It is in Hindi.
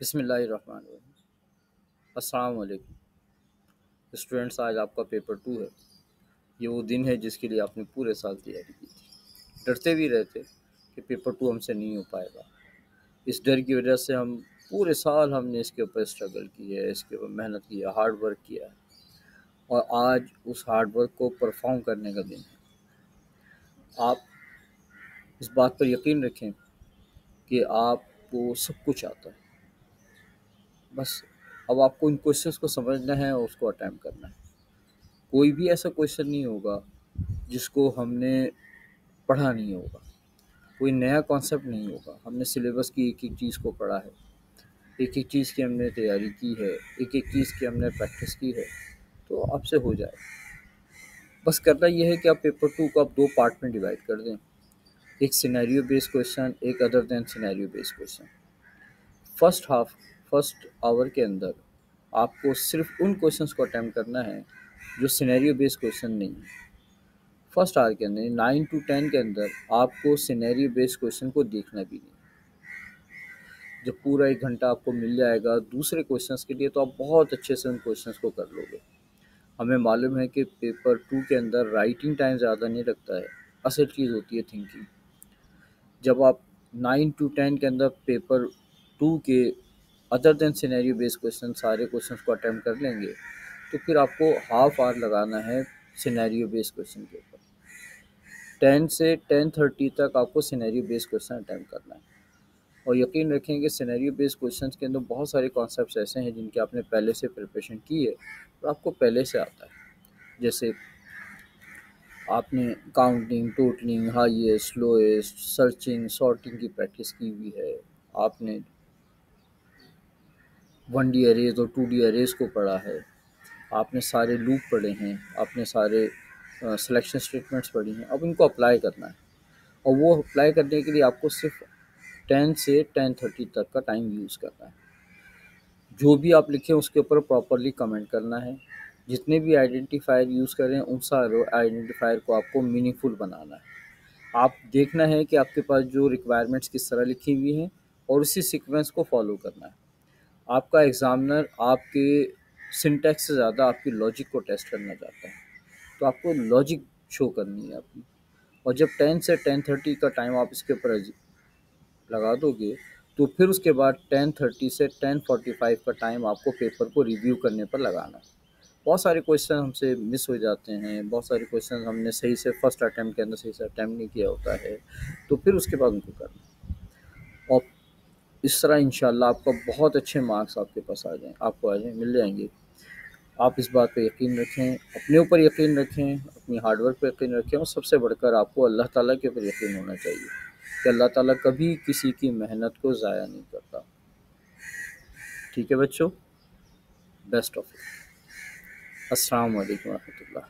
बिस्मिल्लाहिर्रहमानिर्रहीम। अस्सलाम वालेकुम स्टूडेंट्स, आज आपका पेपर 2 है। ये वो दिन है जिसके लिए आपने पूरे साल तैयारी की थी। डरते भी रहे थे कि पेपर 2 हमसे नहीं हो पाएगा। इस डर की वजह से हम पूरे साल हमने इसके ऊपर स्ट्रगल की है, इसके ऊपर मेहनत की है, हार्ड वर्क किया है और आज उस हार्ड वर्क को परफॉर्म करने का दिन है। आप इस बात पर यकीन रखें कि आपको सब कुछ आता है। बस अब आपको इन क्वेश्चंस को समझना है और उसको अटेम्प्ट करना है। कोई भी ऐसा क्वेश्चन नहीं होगा जिसको हमने पढ़ा नहीं होगा, कोई नया कॉन्सेप्ट नहीं होगा। हमने सिलेबस की एक एक चीज़ को पढ़ा है, एक एक चीज़ की हमने तैयारी की है, एक एक चीज़ की हमने प्रैक्टिस की है, तो आपसे हो जाए। बस करना यह है कि आप पेपर 2 को आप 2 पार्ट में डिवाइड कर दें, एक सिनेरियो बेस्ड क्वेश्चन, एक other than scenario based question. First hour के अंदर आपको सिर्फ उन क्वेश्चंस को अटेम्प्ट करना है जो सिनेरियो बेस्ड क्वेश्चन नहीं है। फर्स्ट आवर के अंदर 9 to 10 के अंदर आपको सिनेरियो बेस्ड क्वेश्चन को देखना भी नहीं। जब पूरा 1 घंटा आपको मिल जाएगा दूसरे क्वेश्चंस के लिए, तो आप बहुत अच्छे से उन क्वेश्चंस को कर लोगे। हमें मालूम है कि पेपर 2 के अंदर राइटिंग टाइम ज़्यादा नहीं लगता है, असल चीज़ होती है थिंकिंग। जब आप 9 to 10 के अंदर पेपर 2 के other than scenario based question सारे क्वेश्चंस को अटेम्प्ट कर लेंगे, तो फिर आपको हाफ आवर लगाना है सिनेरियो बेस्ड क्वेश्चन के ऊपर। 10 से 10:30 तक आपको सिनेरियो बेस्ड क्वेश्चन अटेम्प्ट करना है। और यकीन रखें कि सिनेरियो बेस्ड क्वेश्चंस के अंदर बहुत सारे कॉन्सेप्ट्स ऐसे हैं जिनकी आपने पहले से प्रिपरेशन की है और आपको पहले से आता है। जैसे आपने counting, totalling, highest, lowest, searching, sorting की प्रैक्टिस की हुई है। आपने 1D अरेज और 2D अरेज को पढ़ा है। आपने सारे लूप पढ़े हैं, आपने सारे सिलेक्शन स्टेटमेंट्स पढ़ी हैं। अब इनको अप्लाई करना है और वो अप्लाई करने के लिए आपको सिर्फ 10 से 10:30 तक का टाइम यूज़ करना है। जो भी आप लिखें उसके ऊपर प्रॉपरली कमेंट करना है। जितने भी आइडेंटिफायर यूज़ करें उन सारे आइडेंटिफायर को आपको मीनिंगफुल बनाना है। आप देखना है कि आपके पास जो रिक्वायरमेंट्स किस तरह लिखी हुई हैं और उसी सीक्वेंस को फॉलो करना है। आपका एग्ज़ामिनर आपके सिंटैक्स से ज़्यादा आपकी लॉजिक को टेस्ट करना चाहता है, तो आपको लॉजिक शो करनी है अपनी। और जब 10 से 10:30 का टाइम आप इसके ऊपर लगा दोगे, तो फिर उसके बाद 10:30 से 10:45 का टाइम आपको पेपर को रिव्यू करने पर लगाना है। बहुत सारे क्वेश्चन हमसे मिस हो जाते हैं, बहुत सारे क्वेश्चन हमने सही से फर्स्ट अटैम्प्ट के अंदर सही से अटैम्प्ट नहीं किया होता है, तो फिर उसके बाद उनको करना है। और इस तरह इंशाल्लाह आपका बहुत अच्छे मार्क्स आपके पास आ जाएँ, आपको आ जाएँ, मिल जाएंगे। आप इस बात पे यकीन रखें, अपने ऊपर यकीन रखें, अपनी हार्ड वर्क पे यकीन रखें और सबसे बढ़कर आपको अल्लाह ताला के ऊपर यकीन होना चाहिए कि अल्लाह ताला कभी किसी की मेहनत को ज़ाया नहीं करता। ठीक है बच्चों, बेस्ट ऑफ लक। अस्सलाम वालेकुम रहमतुल्लाह।